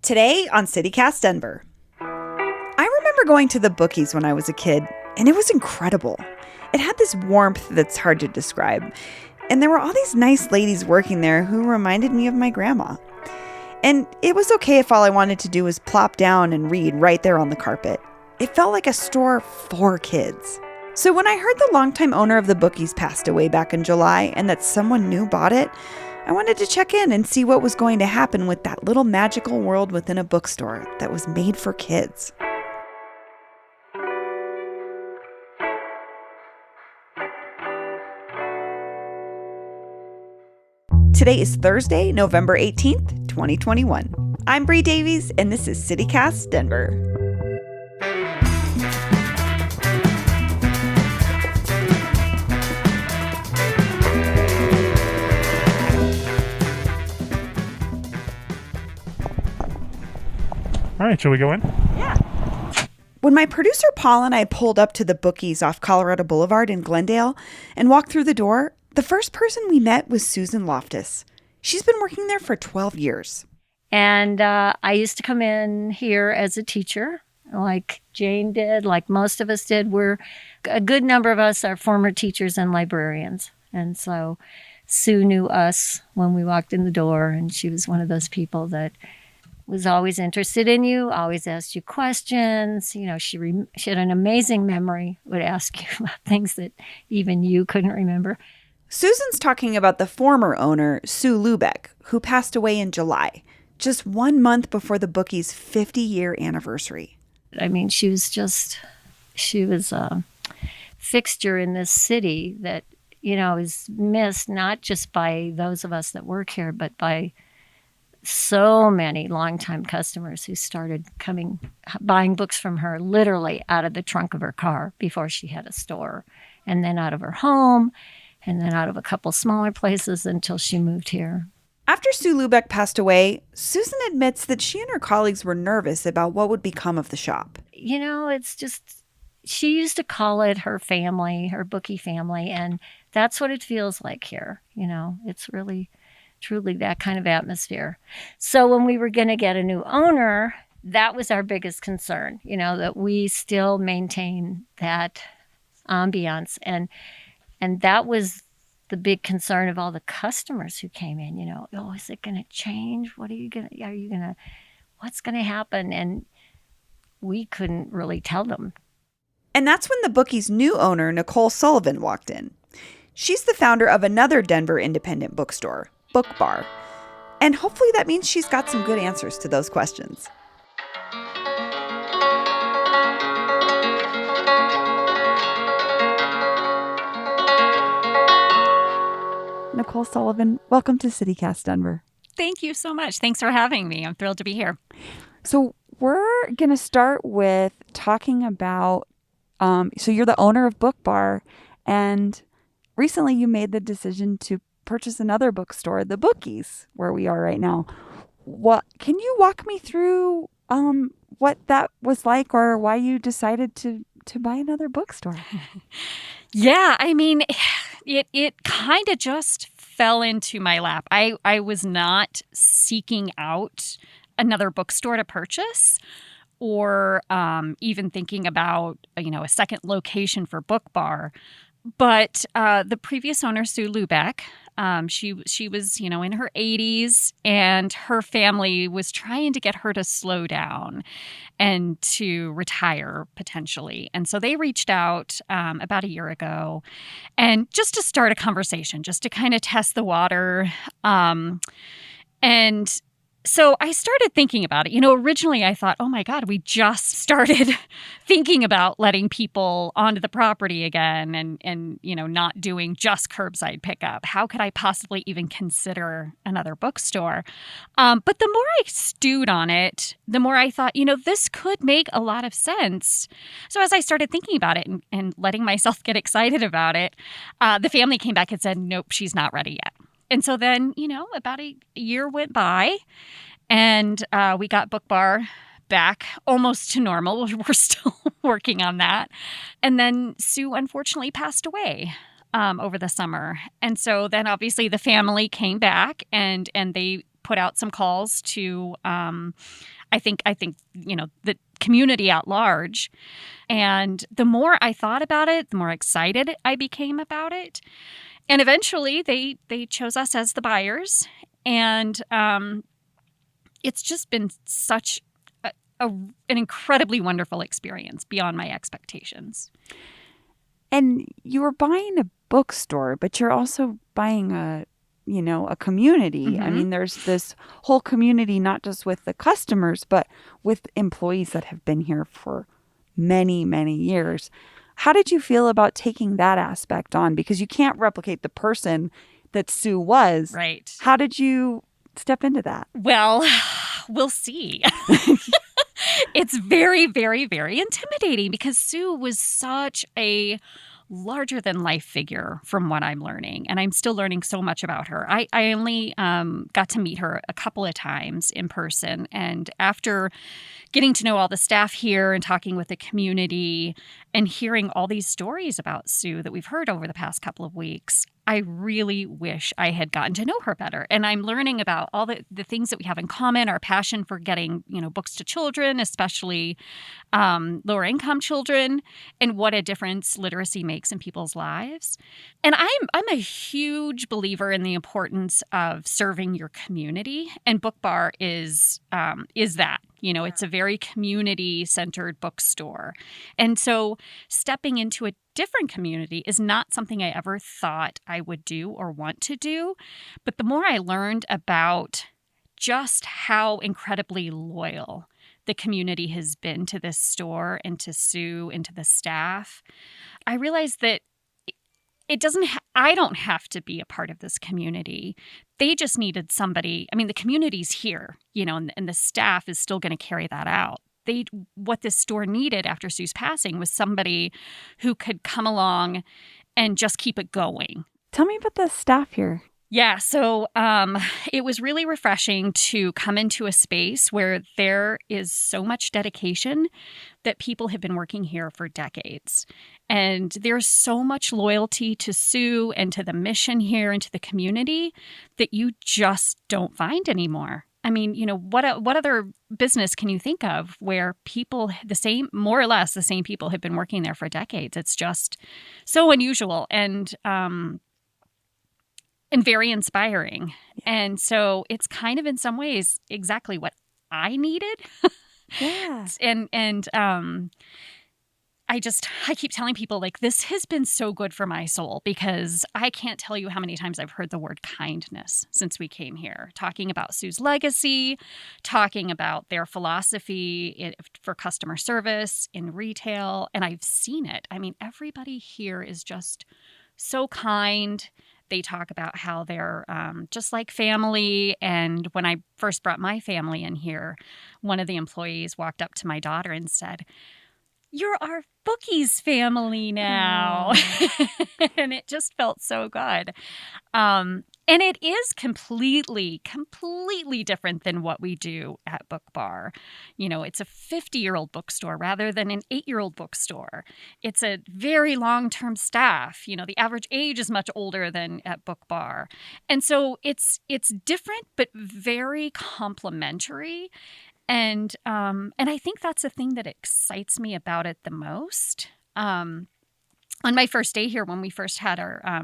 Today on CityCast Denver. I remember going to the Bookies when I was a kid, and it was incredible. It had this warmth that's hard to describe, and there were all these nice ladies working there who reminded me of my grandma. And it was okay if all I wanted to do was plop down and read right there on the carpet. It felt like a store for kids. So when I heard the longtime owner of the Bookies passed away back in July and that someone new bought it, I wanted to check in and see what was going to happen with that little magical world within a bookstore that was made for kids. Today is Thursday, November 18th, 2021. I'm Bree Davies, and this is CityCast Denver. All right, shall we go in? Yeah. When my producer Paul and I pulled up to the Bookies off Colorado Boulevard in Glendale and walked through the door, the first person we met was Susan Loftus. She's been working there for 12 years. And I used to come in here as a teacher, like Jane did, like most of us did. A good number of us are former teachers and librarians. And so Sue knew us when we walked in the door, and she was one of those people that was always interested in you, always asked you questions. You know, she had an amazing memory, would ask you about things that even you couldn't remember. Susan's talking about the former owner, Sue Lubeck, who passed away in July, just 1 month before the Bookies' 50-year anniversary. I mean, she was a fixture in this city that, you know, is missed not just by those of us that work here, but by so many longtime customers who started buying books from her literally out of the trunk of her car before she had a store, and then out of her home, and then out of a couple smaller places until she moved here. After Sue Lubeck passed away, Susan admits that she and her colleagues were nervous about what would become of the shop. You know, it's just, she used to call it her family, her bookie family, and that's what it feels like here. You know, it's really truly that kind of atmosphere. So when we were going to get a new owner, that was our biggest concern, you know, that we still maintain that ambiance. And that was the big concern of all the customers who came in, you know, oh, is it going to change? What's going to happen? And we couldn't really tell them. And that's when the Bookies' new owner, Nicole Sullivan, walked in. She's the founder of another Denver independent bookstore, BookBar. And hopefully that means she's got some good answers to those questions. Nicole Sullivan, welcome to CityCast Denver. Thank you so much. Thanks for having me. I'm thrilled to be here. So we're going to start with talking about, so you're the owner of BookBar, and recently you made the decision to purchase another bookstore, the Bookies, where we are right now. Can you walk me through what that was like, or why you decided to buy another bookstore? Yeah, I mean, it kind of just fell into my lap. I was not seeking out another bookstore to purchase, or even thinking about, you know, a second location for BookBar. But the previous owner, Sue Lubeck, she was, you know, in her 80s, and her family was trying to get her to slow down and to retire potentially. And so they reached out about a year ago, and just to start a conversation, just to kind of test the water. And so I started thinking about it. You know, originally I thought, oh my God, we just started thinking about letting people onto the property again and you know, not doing just curbside pickup. How could I possibly even consider another bookstore? But the more I stewed on it, the more I thought, you know, this could make a lot of sense. So as I started thinking about it and letting myself get excited about it, the family came back and said, nope, she's not ready yet. And so then, you know, about a year went by, and we got BookBar back almost to normal. We're still working on that. And then Sue unfortunately passed away over the summer. And so then obviously the family came back and they put out some calls to, I think, the community at large. And the more I thought about it, the more excited I became about it. And eventually they chose us as the buyers. And it's just been such an incredibly wonderful experience beyond my expectations. And you were buying a bookstore, but you're also buying a community. Mm-hmm. I mean, there's this whole community, not just with the customers, but with employees that have been here for many, many years. How did you feel about taking that aspect on? Because you can't replicate the person that Sue was. Right. How did you step into that? Well, we'll see. It's very, very, very intimidating because Sue was such a larger than life figure from what I'm learning. And I'm still learning so much about her. I only got to meet her a couple of times in person. And after getting to know all the staff here and talking with the community and hearing all these stories about Sue that we've heard over the past couple of weeks, I really wish I had gotten to know her better. And I'm learning about all the things that we have in common, our passion for getting, books to children, especially lower income children, and what a difference literacy makes in people's lives. And I'm a huge believer in the importance of serving your community. And BookBar is that. It's a very community-centered bookstore. And so stepping into a different community is not something I ever thought I would do or want to do. But the more I learned about just how incredibly loyal the community has been to this store and to Sue and to the staff, I realized that I don't have to be a part of this community. They just needed somebody. I mean, the community's here, and the staff is still going to carry that out. What this store needed after Sue's passing was somebody who could come along and just keep it going. Tell me about the staff here. Yeah, so it was really refreshing to come into a space where there is so much dedication that people have been working here for decades. And there's so much loyalty to Sue and to the mission here and to the community that you just don't find anymore. I mean, what other business can you think of where people, more or less the same people have been working there for decades? It's just so unusual and very inspiring. And so it's kind of in some ways exactly what I needed. Yeah. And I keep telling people, like, this has been so good for my soul because I can't tell you how many times I've heard the word kindness since we came here, talking about Sue's legacy, talking about their philosophy for customer service in retail. And I've seen it. I mean, everybody here is just so kind. They talk about how they're just like family. And when I first brought my family in here, one of the employees walked up to my daughter and said, "You're our Bookies family now." And it just felt so good. And it is completely different than what we do at BookBar. It's a 50-year-old bookstore rather than an 8-year-old bookstore. It's a very long-term staff. The average age is much older than at BookBar. And so it's different, but very complementary. And I think that's the thing that excites me about it the most. On my first day here, when we first had our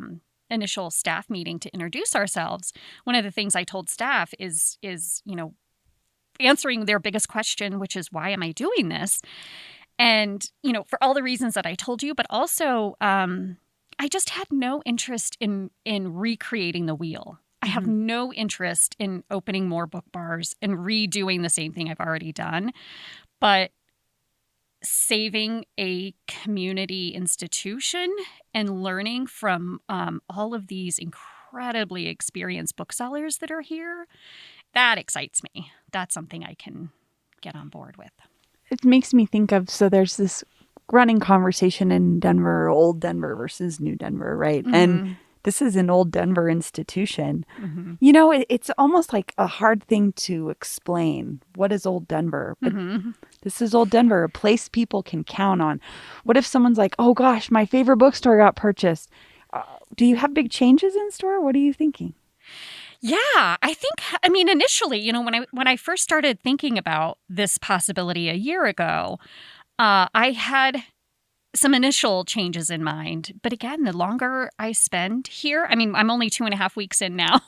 initial staff meeting to introduce ourselves, one of the things I told staff is answering their biggest question, which is, why am I doing this? And, for all the reasons that I told you, but also I just had no interest in recreating the wheel. I have no interest in opening more BookBars and redoing the same thing I've already done, but saving a community institution and learning from all of these incredibly experienced booksellers that are here, that excites me. That's something I can get on board with. It makes me think of, so there's this running conversation in Denver, old Denver versus new Denver, right? Mm-hmm. And this is an old Denver institution. Mm-hmm. It's almost like a hard thing to explain. What is old Denver? But this is old Denver, a place people can count on. What if someone's like, oh gosh, my favorite bookstore got purchased? Do you have big changes in store? What are you thinking? Yeah, I mean, initially, when I first started thinking about this possibility a year ago, I had some initial changes in mind. But again, the longer I spend here, I mean, I'm only 2.5 weeks in now,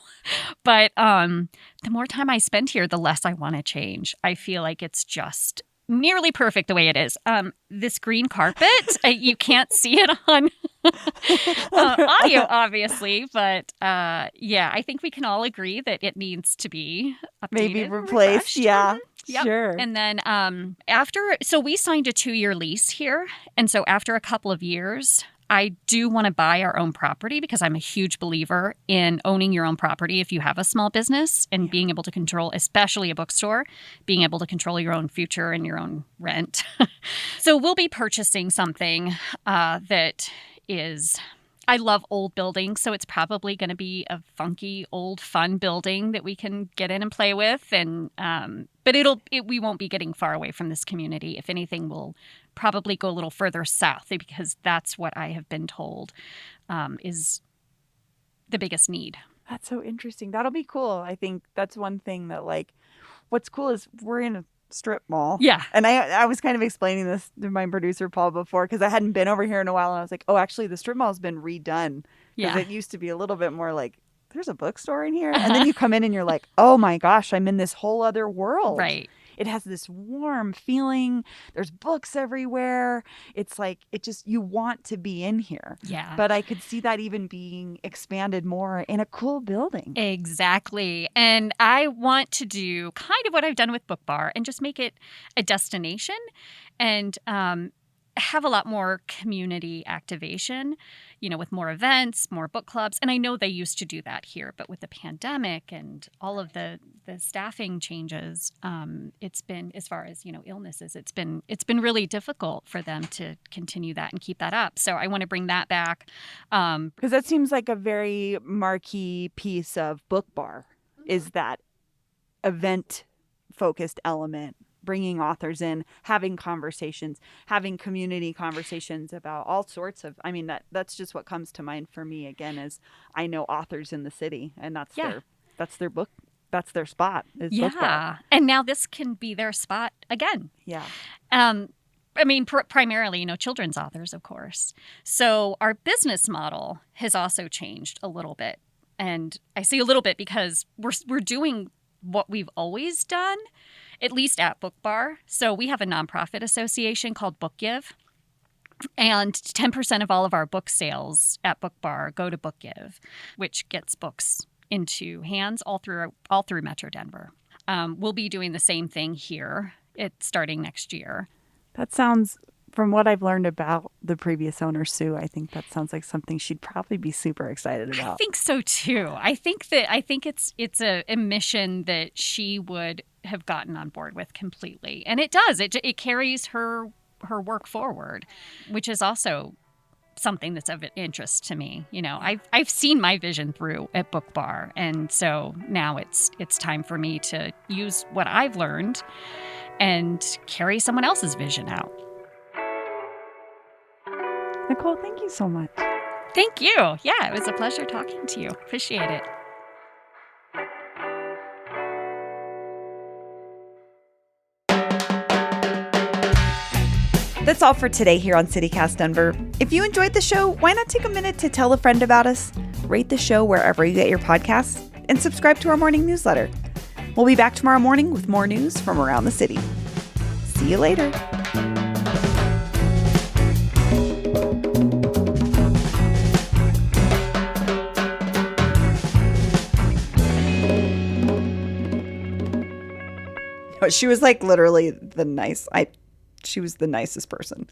but the more time I spend here, the less I want to change. I feel like it's just nearly perfect the way it is. This green carpet, you can't see it on audio, obviously, but yeah, I think we can all agree that it needs to be updated, Maybe and replaced. refreshed. Yeah, Yep. sure. And then so we signed a 2-year lease here. And so after a couple of years, I do want to buy our own property because I'm a huge believer in owning your own property if you have a small business and being able to control, especially a bookstore, being able to control your own future and your own rent. So we'll be purchasing something that is... I love old buildings, so it's probably going to be a funky, old, fun building that we can get in and play with. And but we won't be getting far away from this community. If anything, we'll probably go a little further south because that's what I have been told is the biggest need. That's so interesting. That'll be cool. I think that's one thing that, like, what's cool is we're in a strip mall. Yeah. And I was kind of explaining this to my producer, Paul, before because I hadn't been over here in a while. And I was like, oh, actually, the strip mall has been redone. Because it used to be a little bit more like, there's a bookstore in here. And then you come in and you're like, oh, my gosh, I'm in this whole other world. Right. It has this warm feeling. There's books everywhere. It's like, you want to be in here. Yeah. But I could see that even being expanded more in a cool building. Exactly. And I want to do kind of what I've done with BookBar and just make it a destination and have a lot more community activation, with more events, more book clubs. And I know they used to do that here, but with the pandemic and all of the staffing changes, it's been, as far as, illnesses, it's been really difficult for them to continue that and keep that up. So I want to bring that back. Because that seems like a very marquee piece of BookBar is that event-focused element. Bringing authors in, having conversations, having community conversations about all sorts of, I mean, that's just what comes to mind for me again, is I know authors in the city and that's their book. That's their spot. Yeah. And now this can be their spot again. Yeah. I mean, primarily, children's authors, of course. So our business model has also changed a little bit. And I say a little bit because we're doing what we've always done, at least at BookBar. So we have a nonprofit association called BookGive, and 10% of all of our book sales at BookBar go to BookGive, which gets books into hands all through Metro Denver. We'll be doing the same thing here starting next year. That sounds, from what I've learned about the previous owner, Sue, I think that sounds like something she'd probably be super excited about. I think so too. I think it's a mission that she would have gotten on board with completely, and it does. It carries her work forward, which is also something that's of interest to me. I've seen my vision through at BookBar, and so now it's time for me to use what I've learned and carry someone else's vision out. Nicole, thank you so much. Thank you. Yeah, it was a pleasure talking to you. Appreciate it. That's all for today here on CityCast Denver. If you enjoyed the show, why not take a minute to tell a friend about us, rate the show wherever you get your podcasts, and subscribe to our morning newsletter. We'll be back tomorrow morning with more news from around the city. See you later. She was like literally she was the nicest person.